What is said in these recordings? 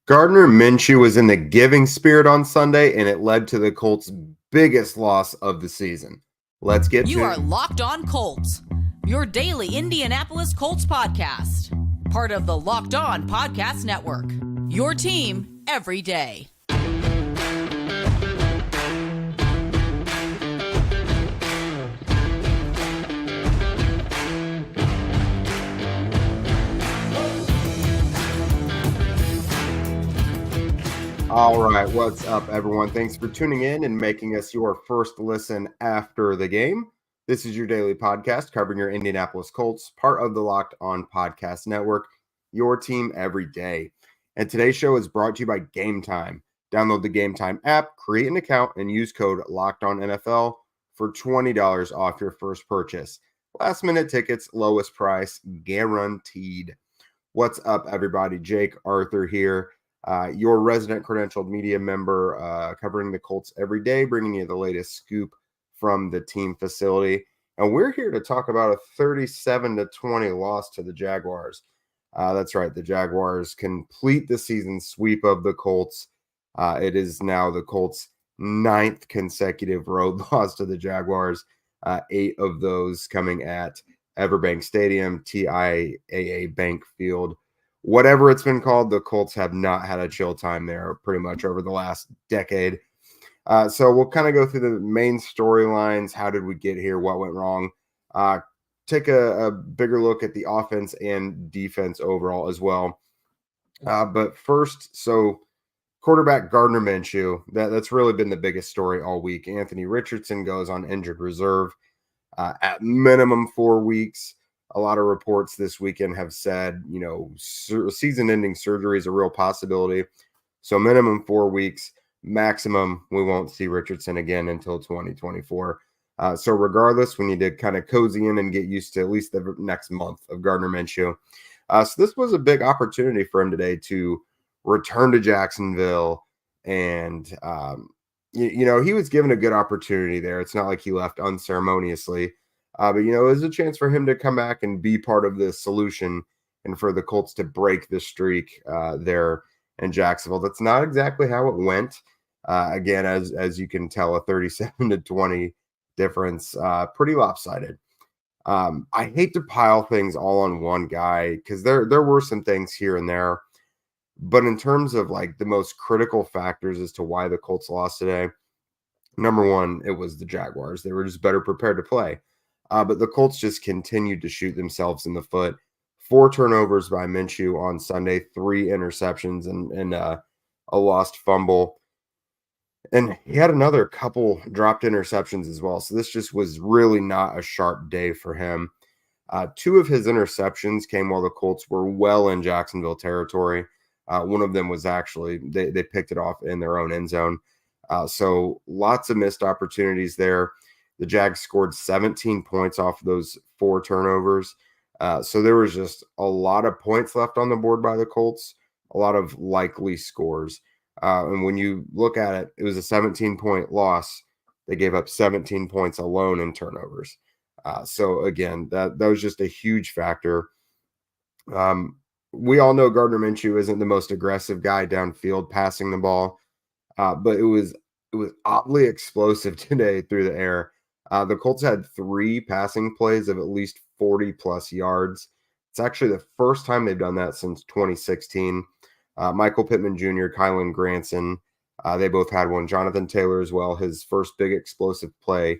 Gardner Minshew was in the giving spirit on Sunday, and it led to the Colts' biggest loss of the season. Let's get to it. You are Locked On Colts, your daily Indianapolis Colts podcast. Part of the Locked On Podcast Network, your team every day. All right, what's up, everyone? Thanks for tuning in and making us your first listen after the game. This is your daily podcast covering your Indianapolis Colts, part of the Locked On Podcast Network, your team every day. And today's show is brought to you by Gametime. Download the Gametime app, create an account, and use code LOCKEDONNFL for $20 off your first purchase. Last-minute tickets, lowest price, guaranteed. What's up, everybody? Jake Arthur here. Your resident credentialed media member covering the Colts every day, bringing you the latest scoop from the team facility. And we're here to talk about a 37-20 loss to the Jaguars. That's right. The Jaguars complete the season sweep of the Colts. It is now the Colts' 9th consecutive road loss to the Jaguars, 8 of those coming at Everbank Stadium, TIAA Bank Field. Whatever it's been called, the Colts have not had a chill time there pretty much over the last decade. So we'll kind of go through the main storylines. How did we get here? What went wrong? Take a bigger look at the offense and defense overall as well. But first, so quarterback Gardner Minshew, that's really been the biggest story all week. Anthony Richardson goes on injured reserve at minimum 4 weeks. A lot of reports this weekend have said, season-ending surgery is a real possibility. So minimum 4 weeks, maximum, we won't see Richardson again until 2024. So regardless, we need to kind of cozy in and get used to at least the next month of Gardner Minshew. So this was a big opportunity for him today to return to Jacksonville. And, he was given a good opportunity there. It's not like he left unceremoniously. But, it was a chance for him to come back and be part of the solution and for the Colts to break the streak there in Jacksonville. That's not exactly how it went. Again, as you can tell, a 37-20 difference, pretty lopsided. I hate to pile things all on one guy because there were some things here and there. But in terms of like the most critical factors as to why the Colts lost today, number one, it was the Jaguars. They were just better prepared to play. But the Colts just continued to shoot themselves in the foot. 4 turnovers by Minshew on Sunday, 3 interceptions and a lost fumble. And he had another couple dropped interceptions as well. So this just was really not a sharp day for him. 2 of his interceptions came while the Colts were well in Jacksonville territory. One of them was actually, they picked it off in their own end zone. So lots of missed opportunities there. The Jags scored 17 points off of those 4 turnovers. So there was just a lot of points left on the board by the Colts, a lot of likely scores. And when you look at it, it was a 17-point loss. They gave up 17 points alone in turnovers. So again, that was just a huge factor. We all know Gardner Minshew isn't the most aggressive guy downfield passing the ball, but it was oddly explosive today through the air. The Colts had 3 passing plays of at least 40-plus yards. It's actually the first time they've done that since 2016. Michael Pittman Jr., Kylan Granson, they both had one. Jonathan Taylor as well, his first big explosive play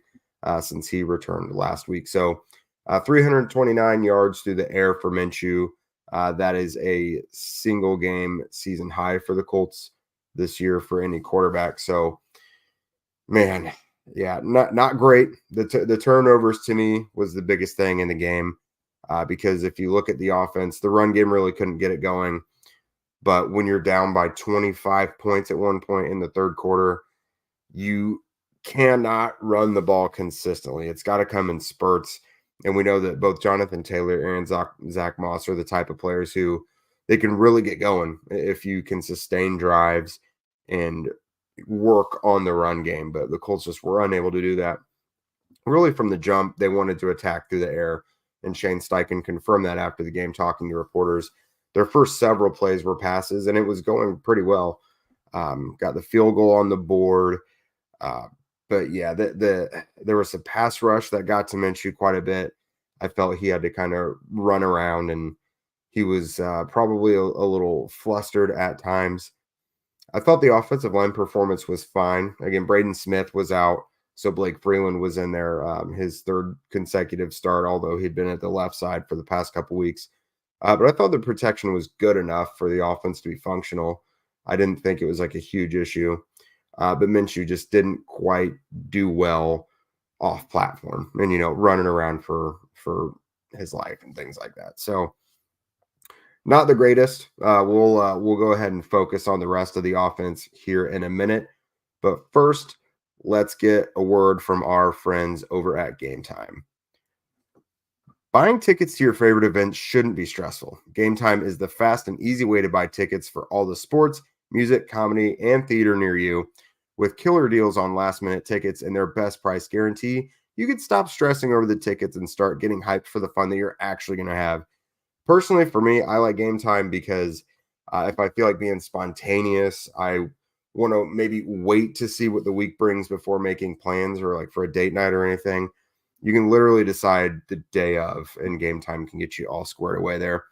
since he returned last week. So 329 yards through the air for Minshew. That is a single-game season high for the Colts this year for any quarterback. So, man, yeah, not great. The turnovers to me was the biggest thing in the game because if you look at the offense, the run game really couldn't get it going. But when you're down by 25 points at one point in the third quarter, you cannot run the ball consistently. It's got to come in spurts. And we know that both Jonathan Taylor and Zack Moss are the type of players who they can really get going if you can sustain drives and work on the run game. But the Colts just were unable to do that. Really from the jump, they wanted to attack through the air. And Shane Steichen confirmed that after the game talking to reporters. their first several plays were passes, and it was going pretty well. Got the field goal on the board. But yeah, there was a pass rush that got to Minshew quite a bit. I felt he had to kind of run around, and he was probably a little flustered at times. I thought the offensive line performance was fine. Again, Braden Smith was out, so Blake Freeland was in there, his third consecutive start, although he'd been at the left side for the past couple weeks. But I thought the protection was good enough for the offense to be functional. I didn't think it was like a huge issue. But Minshew just didn't quite do well off platform and, running around for his life and things like that. So not the greatest. We'll go ahead and focus on the rest of the offense here in a minute. But first, let's get a word from our friends over at Gametime. Buying tickets to your favorite events shouldn't be stressful. Gametime is the fast and easy way to buy tickets for all the sports, music, comedy, and theater near you. With killer deals on last-minute tickets and their best price guarantee, you can stop stressing over the tickets and start getting hyped for the fun that you're actually going to have. Personally, for me, I like Gametime because if I feel like being spontaneous, I want to maybe wait to see what the week brings before making plans, or like for a date night or anything. You can literally decide the day of, and Gametime can get you all squared away there.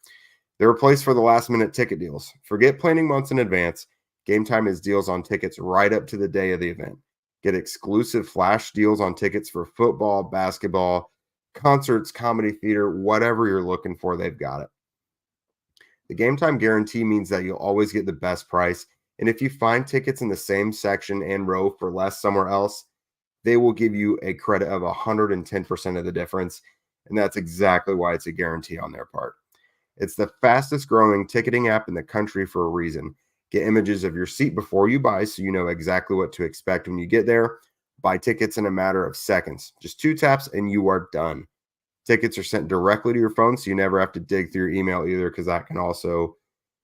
They're a place for the last-minute ticket deals. Forget planning months in advance. Gametime has deals on tickets right up to the day of the event. Get exclusive flash deals on tickets for football, basketball, concerts, comedy, theater, whatever you're looking for, they've got it. The Gametime guarantee means that you'll always get the best price, and if you find tickets in the same section and row for less somewhere else, they will give you a credit of 110% of the difference, and that's exactly why it's a guarantee on their part. It's the fastest growing ticketing app in the country for a reason. Get images of your seat before you buy so you know exactly what to expect when you get there. Buy tickets in a matter of seconds. Just 2 taps and you are done. Tickets are sent directly to your phone, so you never have to dig through your email either, because that can also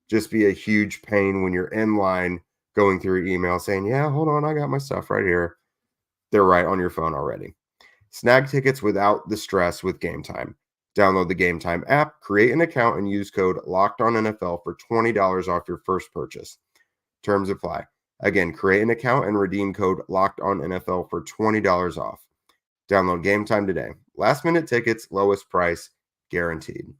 just be a huge pain when you're in line going through your email saying, yeah, hold on, I got my stuff right here. They're right on your phone already. Snag tickets without the stress with Gametime. Download the Gametime app, create an account, and use code LOCKEDONNFL for $20 off your first purchase. Terms apply. Again, create an account and redeem code LOCKEDONNFL for $20 off. Download Gametime today. Last-minute tickets, lowest price, guaranteed.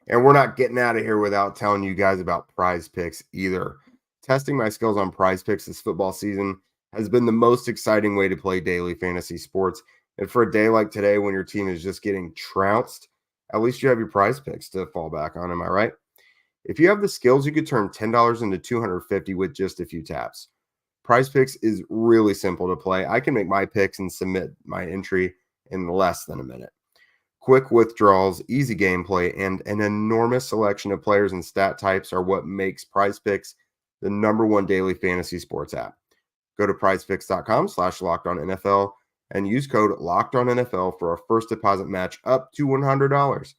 And we're not getting out of here without telling you guys about PrizePicks either. Testing my skills on PrizePicks this football season has been the most exciting way to play daily fantasy sports. And for a day like today, when your team is just getting trounced, at least you have your PrizePicks to fall back on. Am I right? If you have the skills, you could turn $10 into $250 with just a few taps. PrizePicks is really simple to play. I can make my picks and submit my entry in less than a minute. Quick withdrawals, easy gameplay, and an enormous selection of players and stat types are what makes PrizePicks the #1 daily fantasy sports app. Go to prizepicks.com/LockedOnNFL and use code LockedOnNFL for a first deposit match up to $100.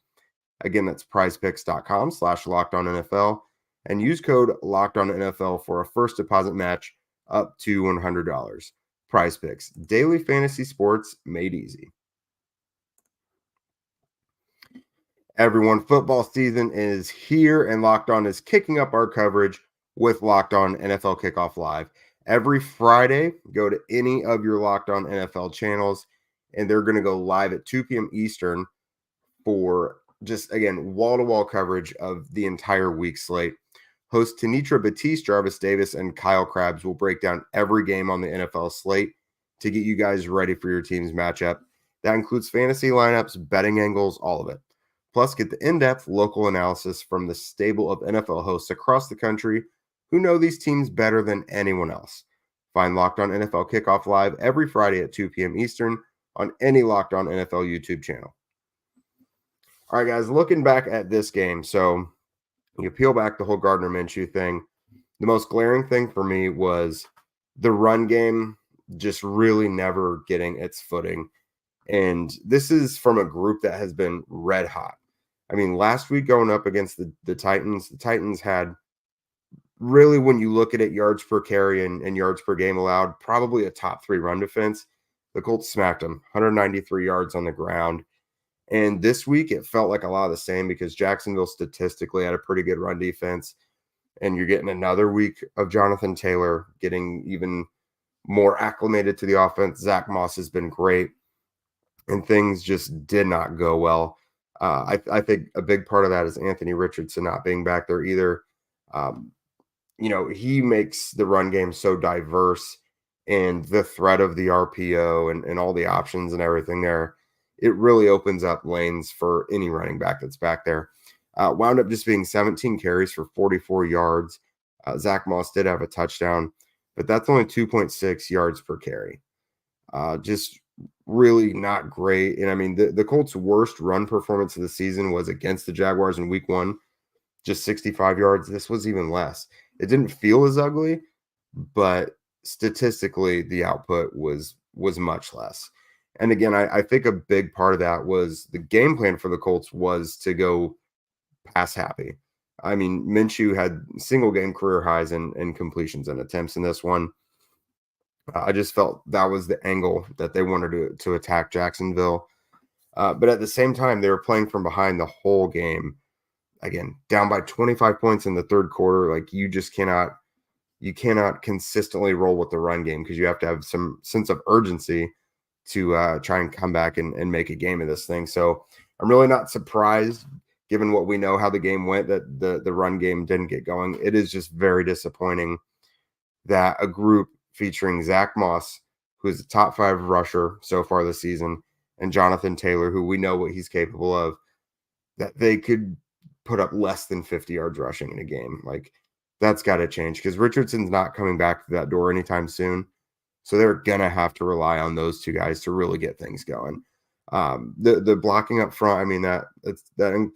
Again, that's prizepicks.com/LockedOnNFL and use code LockedOnNFL for a first deposit match up to $100. PrizePicks, daily fantasy sports made easy. Everyone, football season is here, and Locked On is kicking up our coverage with Locked On NFL Kickoff Live. Every Friday, go to any of your Locked On NFL channels, and they're going to go live at 2 p.m. Eastern for just, again, wall-to-wall coverage of the entire week slate. Host Tanitra Batiste, Jarvis Davis, and Kyle Krabs will break down every game on the NFL slate to get you guys ready for your team's matchup. That includes fantasy lineups, betting angles, all of it. Plus, get the in-depth local analysis from the stable of NFL hosts across the country who know these teams better than anyone else. Find Locked On NFL Kickoff Live every Friday at 2 p.m. Eastern on any Locked On NFL YouTube channel. All right, guys, looking back at this game, so you peel back the whole Gardner Minshew thing. The most glaring thing for me was the run game just really never getting its footing. And this is from a group that has been red hot. I mean, last week going up against the Titans had really, when you look at it, yards per carry and yards per game allowed, probably a top 3 run defense. The Colts smacked them, 193 yards on the ground. And this week, it felt like a lot of the same because Jacksonville statistically had a pretty good run defense. And you're getting another week of Jonathan Taylor getting even more acclimated to the offense. Zach Moss has been great, and things just did not go well. I think a big part of that is Anthony Richardson not being back there either. He makes the run game so diverse, and the threat of the RPO and all the options and everything there, it really opens up lanes for any running back that's back there. Wound up just being 17 carries for 44 yards. Zach Moss did have a touchdown, but that's only 2.6 yards per carry. Just really not great. And I mean, the Colts' worst run performance of the season was against the Jaguars in week 1, just 65 yards. This was even less. It didn't feel as ugly, but statistically, the output was much less. And again, I think a big part of that was the game plan for the Colts was to go pass happy. I mean, Minshew had single game career highs in completions and attempts in this one. I just felt that was the angle that they wanted to attack Jacksonville. But at the same time, they were playing from behind the whole game. Again, down by 25 points in the third quarter. Like, you cannot consistently roll with the run game because you have to have some sense of urgency to try and come back and make a game of this thing. So I'm really not surprised, given what we know how the game went, that the run game didn't get going. It is just very disappointing that a group featuring Zach Moss, who is a top 5 rusher so far this season, and Jonathan Taylor, who we know what he's capable of, that they could put up less than 50 yards rushing in a game. Like, that's got to change because Richardson's not coming back to that door anytime soon. So they're going to have to rely on those two guys to really get things going. The blocking up front, I mean, that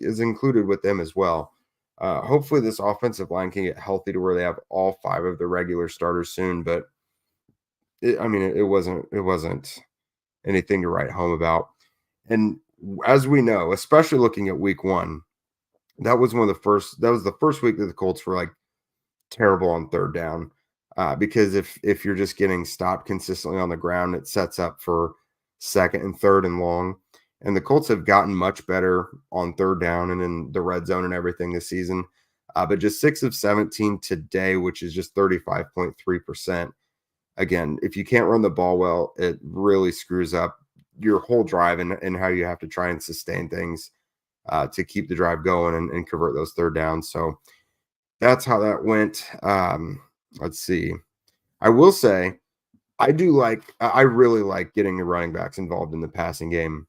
is included with them as well. Hopefully this offensive line can get healthy to where they have all 5 of the regular starters soon, but it wasn't anything to write home about. And as we know, especially looking at week 1, that was the first week that the Colts were like terrible on third down. Because if you're just getting stopped consistently on the ground, it sets up for second and third and long. And the Colts have gotten much better on third down and in the red zone and everything this season. But just 6 of 17 today, which is just 35.3%. Again, if you can't run the ball well, it really screws up your whole drive and how you have to try and sustain things to keep the drive going and convert those third downs. So that's how that went. Let's see. I will say, I really like getting the running backs involved in the passing game.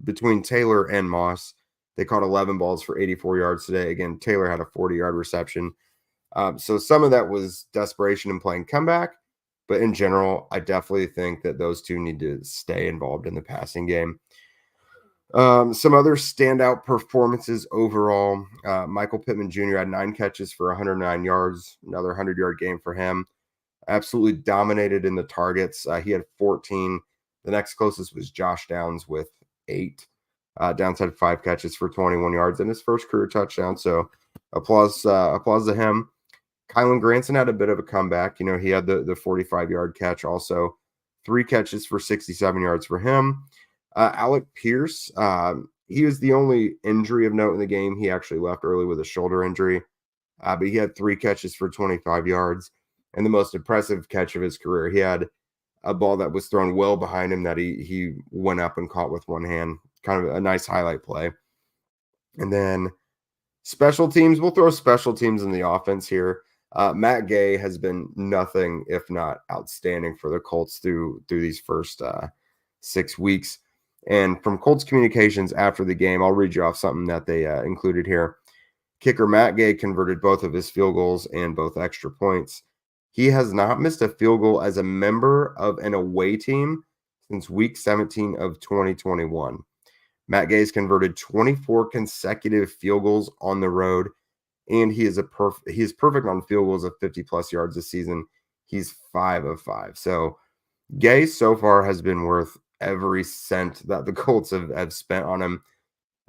Between Taylor and Moss, they caught 11 balls for 84 yards today. Again, Taylor had a 40-yard reception. So some of that was desperation and playing comeback. But in general, I definitely think that those two need to stay involved in the passing game. Some other standout performances overall. Michael Pittman Jr. had 9 catches for 109 yards, another 100-yard game for him. Absolutely dominated in the targets. He had 14. The next closest was Josh Downs with 8. Downs had 5 catches for 21 yards and his first career touchdown. So applause to him. Kylan Granson had a bit of a comeback. He had the 45-yard catch also. 3 catches for 67 yards for him. Alec Pierce, he was the only injury of note in the game. He actually left early with a shoulder injury, but he had 3 catches for 25 yards. And the most impressive catch of his career, he had a ball that was thrown well behind him that he went up and caught with one hand. Kind of a nice highlight play. And then special teams, we'll throw special teams in the offense here. Matt Gay has been nothing if not outstanding for the Colts through these first 6 weeks. And from Colts communications after the game, I'll read you off something that they included here. Kicker Matt Gay converted both of his field goals and both extra points. He has not missed a field goal as a member of an away team since week 17 of 2021. Matt Gay has converted 24 consecutive field goals on the road, and he is perfect on field goals of 50-plus yards this season. He's 5 of 5. So Gay so far has been worth every cent that the Colts have spent on him,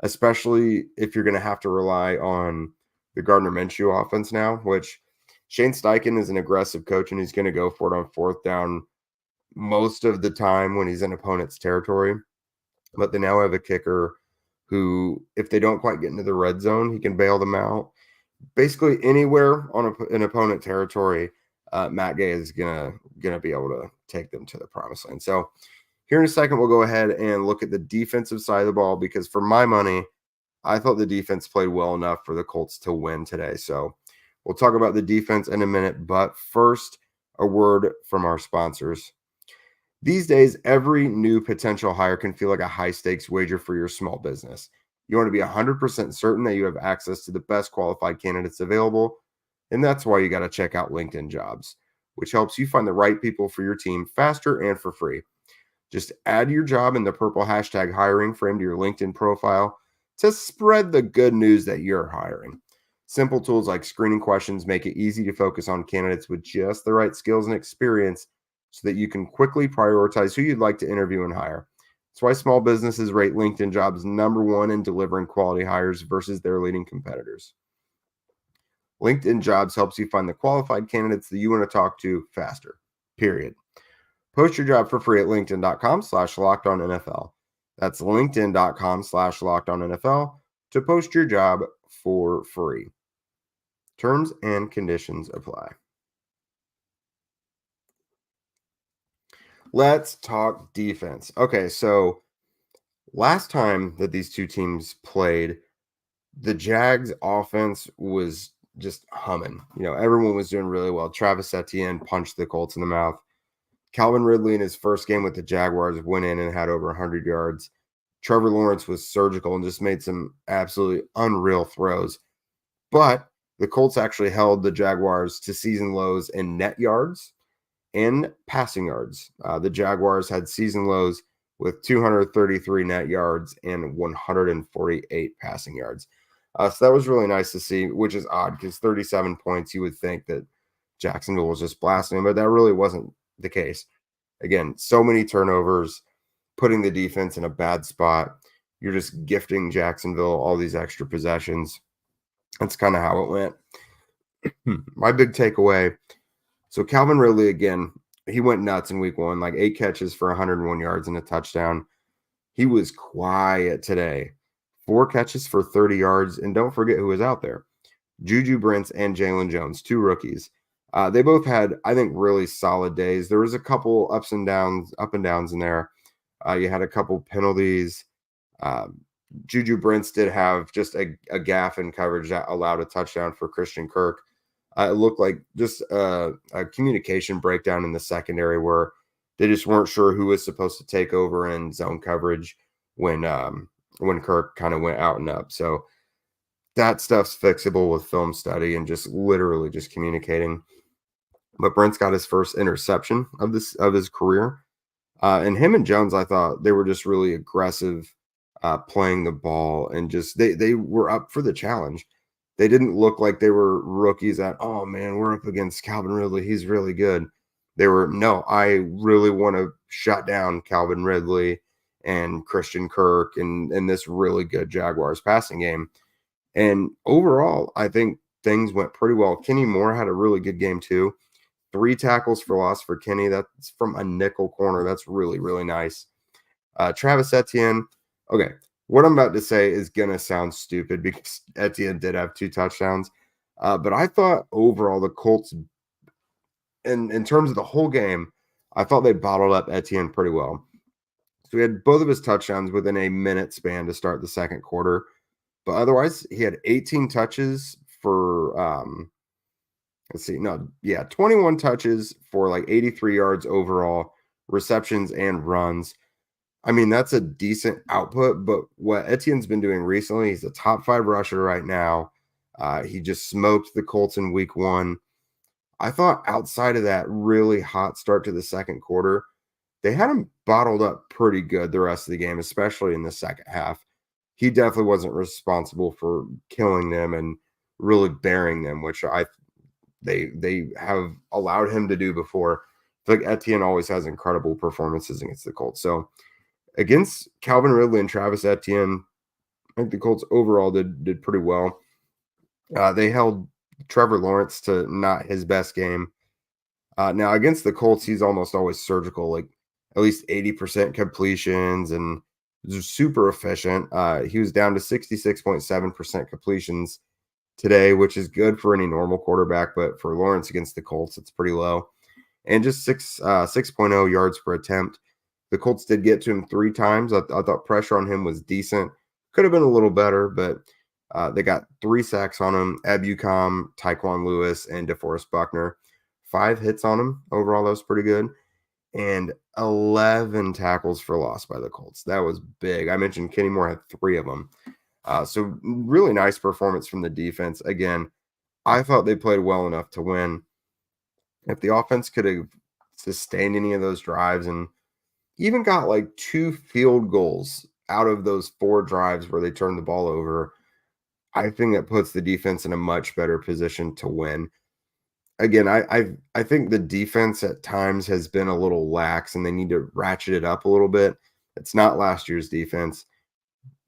especially if you're going to have to rely on the Gardner Minshew offense now, which Shane Steichen is an aggressive coach, and he's going to go for it on 4th down most of the time when he's in opponent's territory. But they now have a kicker who, if they don't quite get into the red zone, he can bail them out. Basically, anywhere on an opponent territory, Matt Gay is gonna be able to take them to the promised land. So here in a second, we'll go ahead and look at the defensive side of the ball, because for my money, I thought the defense played well enough for the Colts to win today. So we'll talk about the defense in a minute, but first, a word from our sponsors. These days, every new potential hire can feel like a high-stakes wager for your small business. You want to be 100% certain that you have access to the best qualified candidates available, and that's why you got to check out LinkedIn Jobs, which helps you find the right people for your team faster and for free. Just add your job in the purple hashtag hiring frame to your LinkedIn profile to spread the good news that you're hiring. Simple tools like screening questions make it easy to focus on candidates with just the right skills and experience so that you can quickly prioritize who you'd like to interview and hire. That's why small businesses rate LinkedIn Jobs #1 in delivering quality hires versus their leading competitors. LinkedIn Jobs helps you find the qualified candidates that you want to talk to faster, period. Post your job for free at linkedin.com/lockedonnfl. That's linkedin.com/lockedonnfl to post your job for free. Terms and conditions apply. Let's talk defense. Okay, so last time that these two teams played, the Jags offense was just humming. Everyone was doing really well. Travis Etienne punched the Colts in the mouth. Calvin Ridley in his first game with the Jaguars went in and had over 100 yards. Trevor Lawrence was surgical and just made some absolutely unreal throws. But the Colts actually held the Jaguars to season lows in net yards and passing yards. The Jaguars had season lows with 233 net yards and 148 passing yards. So that was really nice to see, which is odd because 37 points, you would think that Jacksonville was just blasting them, but that really wasn't the case. Again, so many turnovers, putting the defense in a bad spot. You're just gifting Jacksonville all these extra possessions. That's kind of how it went. My big takeaway, so Calvin Ridley, again, he went nuts in week 1, like 8 catches for 101 yards and a touchdown. He was quiet today. 4 catches for 30 yards, and don't forget who was out there. Juju Brents and Jalen Jones, 2 rookies. They both had, I think, really solid days. There was a couple up and downs in there. You had a couple penalties. Juju Brents did have just a gaff in coverage that allowed a touchdown for Christian Kirk. It looked like just a communication breakdown in the secondary where they just weren't sure who was supposed to take over in zone coverage when Kirk kind of went out and up. So that stuff's fixable with film study and just literally just communicating. But Brent's got his first interception of his career. And him and Jones, I thought they were just really aggressive playing the ball, and just they were up for the challenge. They didn't look like they were rookies that, oh man, we're up against Calvin Ridley, he's really good. They were, no, I really want to shut down Calvin Ridley and Christian Kirk and this really good Jaguars passing game. And overall, I think things went pretty well. Kenny Moore had a really good game too. 3 tackles for loss for Kenny. That's from a nickel corner. That's really, really nice. Travis Etienne. Okay, what I'm about to say is going to sound stupid because Etienne did have 2 touchdowns. But I thought overall the Colts, in terms of the whole game, I thought they bottled up Etienne pretty well. So he had both of his touchdowns within a minute span to start the second quarter. But otherwise, he had 18 touches for 21 touches for like 83 yards overall, receptions and runs. I mean, that's a decent output, but what Etienne's been doing recently, he's a top 5 rusher right now. He just smoked the Colts in week 1. I thought outside of that really hot start to the second quarter, they had him bottled up pretty good the rest of the game, especially in the second half. He definitely wasn't responsible for killing them and really bearing them, which they have allowed him to do before. I feel like Etienne always has incredible performances against the Colts. So against Calvin Ridley and Travis Etienne, I think the Colts overall did pretty well. They held Trevor Lawrence to not his best game. Now against the Colts, he's almost always surgical, like at least 80% completions and super efficient. He was down to 66.7% completions today, which is good for any normal quarterback, but for Lawrence against the Colts, it's pretty low. And just 6.0 yards per attempt. The Colts did get to him 3 times. I thought pressure on him was decent. Could have been a little better, but they got 3 sacks on him. Ebukam, Tyquan Lewis, and DeForest Buckner. 5 hits on him. Overall, that was pretty good. And 11 tackles for loss by the Colts. That was big. I mentioned Kenny Moore had 3 of them. So really nice performance from the defense. Again, I thought they played well enough to win. If the offense could have sustained any of those drives and even got like 2 field goals out of those 4 drives where they turned the ball over, I think that puts the defense in a much better position to win. Again, I think the defense at times has been a little lax and they need to ratchet it up a little bit. It's not last year's defense,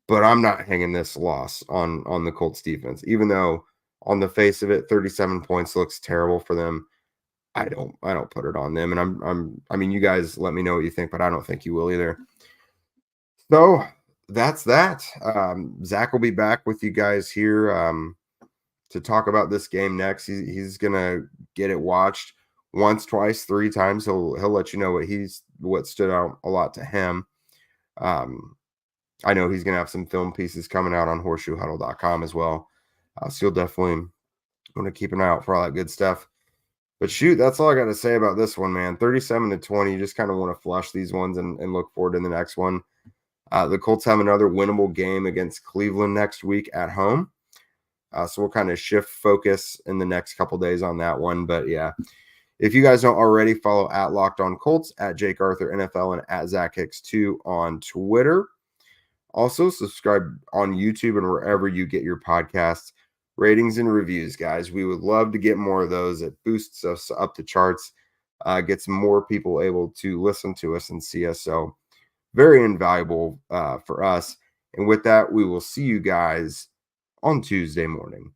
but I'm not hanging this loss on the Colts defense, even though on the face of it, 37 points looks terrible for them. I don't put it on them, and I mean, you guys let me know what you think, but I don't think you will either. So that's that. Zach will be back with you guys here to talk about this game next. He's gonna get it watched once, twice, 3 times. He'll let you know what stood out a lot to him. I know he's gonna have some film pieces coming out on horseshoehuddle.com as well. So you'll definitely want to keep an eye out for all that good stuff. But shoot, that's all I got to say about this one, man. 37-20. You just kind of want to flush these ones and look forward to the next one. The Colts have another winnable game against Cleveland next week at home. So we'll kind of shift focus in the next couple days on that one. But yeah, if you guys don't already, follow at Locked On Colts, at Jake Arthur NFL, and at Zack Hicks 2 on Twitter. Also, subscribe on YouTube and wherever you get your podcasts. Ratings and reviews, guys. We would love to get more of those. It boosts us up the charts, gets more people able to listen to us and see us. So very invaluable for us. And with that, we will see you guys on Tuesday morning.